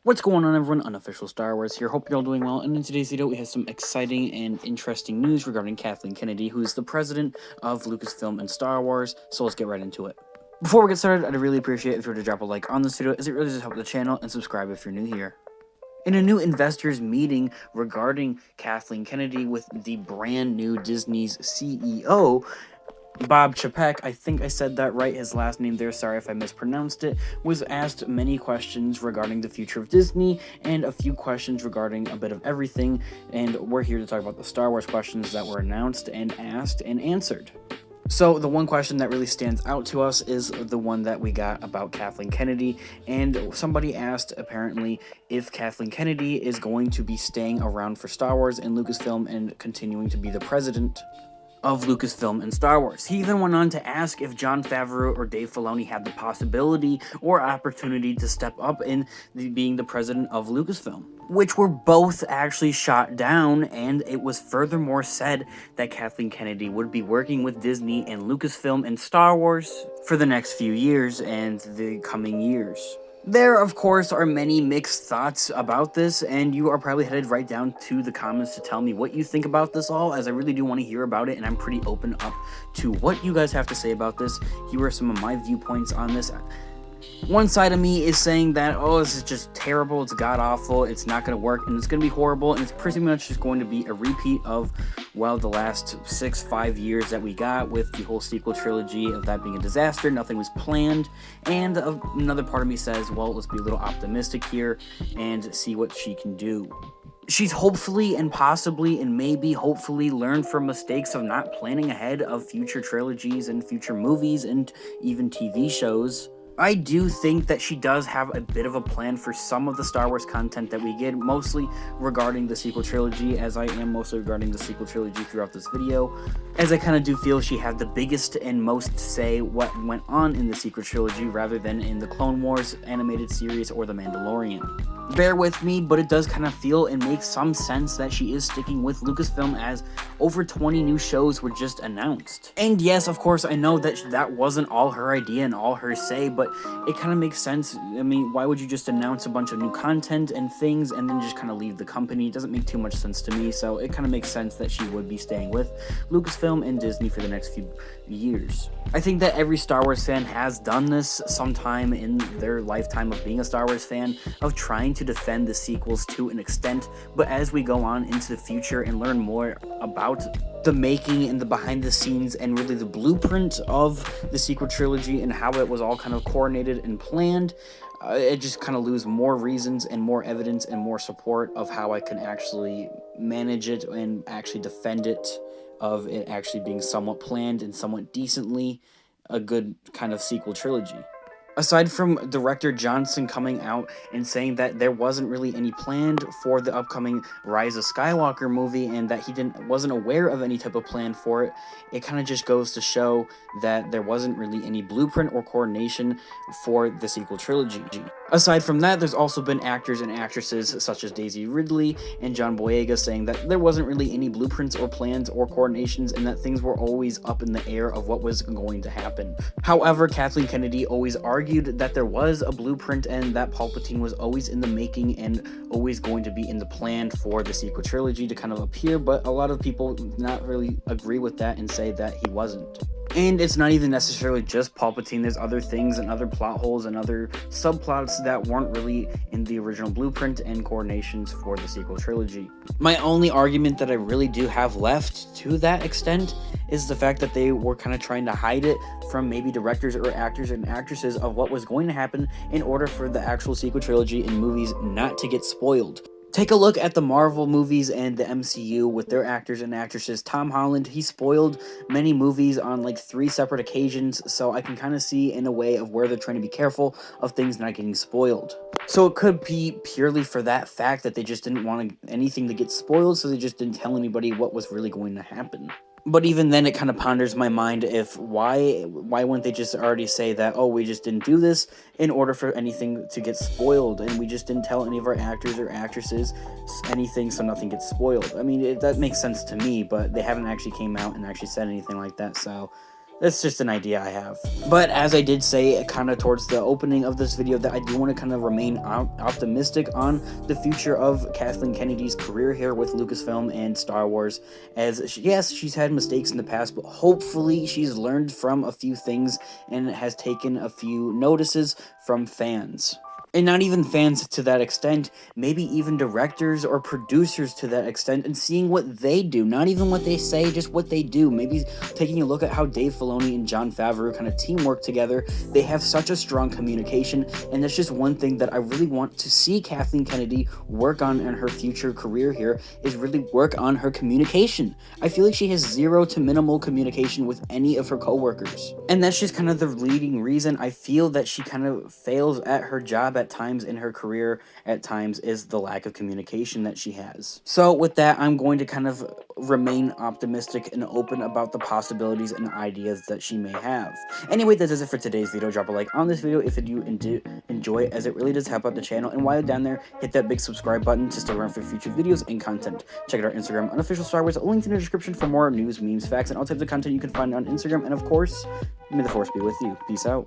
What's going on, everyone? Unofficial Star Wars here. Hope you're all doing well. And in today's video, we have some exciting and interesting news regarding Kathleen Kennedy, who is the president of Lucasfilm and Star Wars. So let's get right into it. Before we get started, I'd really appreciate it if you were to drop a like on this video, as it really does help the channel, and subscribe if you're new here. In a new investors meeting regarding Kathleen Kennedy with the brand new Disney's CEO, Bob Chapek, I think I said that right, his last name there, sorry if I mispronounced it, was asked many questions regarding the future of Disney, and a few questions regarding a bit of everything, and we're here to talk about the Star Wars questions that were announced and asked and answered. So the one question that really stands out to us is the one that we got about Kathleen Kennedy, and somebody asked apparently if Kathleen Kennedy is going to be staying around for Star Wars and Lucasfilm and continuing to be the president of Lucasfilm and Star Wars. He even went on to ask if Jon Favreau or Dave Filoni had the possibility or opportunity to step up in being the president of Lucasfilm, which were both actually shot down, and it was furthermore said that Kathleen Kennedy would be working with Disney and Lucasfilm and Star Wars for the next few years and the coming years. There, of course, are many mixed thoughts about this, and you are probably headed right down to the comments to tell me what you think about this all, as I really do want to hear about it, and I'm pretty open up to what you guys have to say about this. Here are some of my viewpoints on this. One side of me is saying that, oh, this is just terrible, it's god-awful, it's not going to work, and it's going to be horrible, and it's pretty much just going to be a repeat of, well, the last 5 years that we got with the whole sequel trilogy of that being a disaster. Nothing was planned. And another part of me says, well, let's be a little optimistic here and see what she can do. She's hopefully and possibly and maybe hopefully learned from mistakes of not planning ahead of future trilogies and future movies and even TV shows. I do think that she does have a bit of a plan for some of the Star Wars content that we get, mostly regarding the sequel trilogy, as I am mostly regarding the sequel trilogy throughout this video, as I kind of do feel she had the biggest and most say what went on in the sequel trilogy rather than in the Clone Wars animated series or The Mandalorian. Bear with me, but it does kind of feel and make some sense that she is sticking with Lucasfilm, as over 20 new shows were just announced. And yes, of course, I know that that wasn't all her idea and all her say, but it kind of makes sense. I mean, why would you just announce a bunch of new content and things and then just kind of leave the company? It doesn't make too much sense to me, so it kind of makes sense that she would be staying with Lucasfilm and Disney for the next few years. I think that every Star Wars fan has done this sometime in their lifetime of being a Star Wars fan, of trying to defend the sequels to an extent, but as we go on into the future and learn more about the making and the behind the scenes and really the blueprint of the sequel trilogy and how it was all kind of coordinated and planned, it just kind of lose more reasons and more evidence and more support of how I can actually manage it and actually defend it, of it actually being somewhat planned and somewhat decently a good kind of sequel trilogy. Aside from director Johnson coming out and saying that there wasn't really any planned for the upcoming Rise of Skywalker movie and that he wasn't aware of any type of plan for it, it kind of just goes to show that there wasn't really any blueprint or coordination for the sequel trilogy. Aside from that, there's also been actors and actresses such as Daisy Ridley and John Boyega saying that there wasn't really any blueprints or plans or coordinations, and that things were always up in the air of what was going to happen. However, Kathleen Kennedy always argued that there was a blueprint and that Palpatine was always in the making and always going to be in the plan for the sequel trilogy to kind of appear, but a lot of people not really agree with that and say that he wasn't. And it's not even necessarily just Palpatine. There's other things and other plot holes and other subplots that weren't really in the original blueprint and coordinations for the sequel trilogy. My only argument that I really do have left to that extent is the fact that they were kind of trying to hide it from maybe directors or actors and actresses of what was going to happen in order for the actual sequel trilogy and movies not to get spoiled. Take a look at the Marvel movies and the MCU with their actors and actresses. Tom Holland, he spoiled many movies on like 3 separate occasions, so I can kind of see in a way of where they're trying to be careful of things not getting spoiled. So it could be purely for that fact that they just didn't want anything to get spoiled, so they just didn't tell anybody what was really going to happen. But even then, it kind of ponders my mind if why wouldn't they just already say that, oh, we just didn't do this in order for anything to get spoiled, and we just didn't tell any of our actors or actresses anything so nothing gets spoiled. I mean, that makes sense to me, but they haven't actually came out and actually said anything like that, so That's just an idea I have. But as I did say kind of towards the opening of this video, that I do want to kind of remain optimistic on the future of Kathleen Kennedy's career here with Lucasfilm and Star Wars, as yes, she's had mistakes in the past, but hopefully she's learned from a few things and has taken a few notices from fans. And not even fans to that extent, maybe even directors or producers to that extent, and seeing what they do, not even what they say, just what they do. Maybe taking a look at how Dave Filoni and Jon Favreau kind of teamwork together. They have such a strong communication, and that's just one thing that I really want to see Kathleen Kennedy work on in her future career here, is really work on her communication. I feel like she has zero to minimal communication with any of her coworkers. And that's just kind of the leading reason I feel that she kind of fails at her job at times in her career, at times, is the lack of communication that she has. So with that, I'm going to kind of remain optimistic and open about the possibilities and ideas that she may have. Anyway, that does it for today's video. Drop a like on this video if you enjoy it, as it really does help out the channel. And while you're down there, hit that big subscribe button to stay around for future videos and content. Check out our Instagram, Unofficial Star Wars, linked in the description for more news, memes, facts, and all types of content you can find on Instagram. And of course, may the Force be with you. Peace out.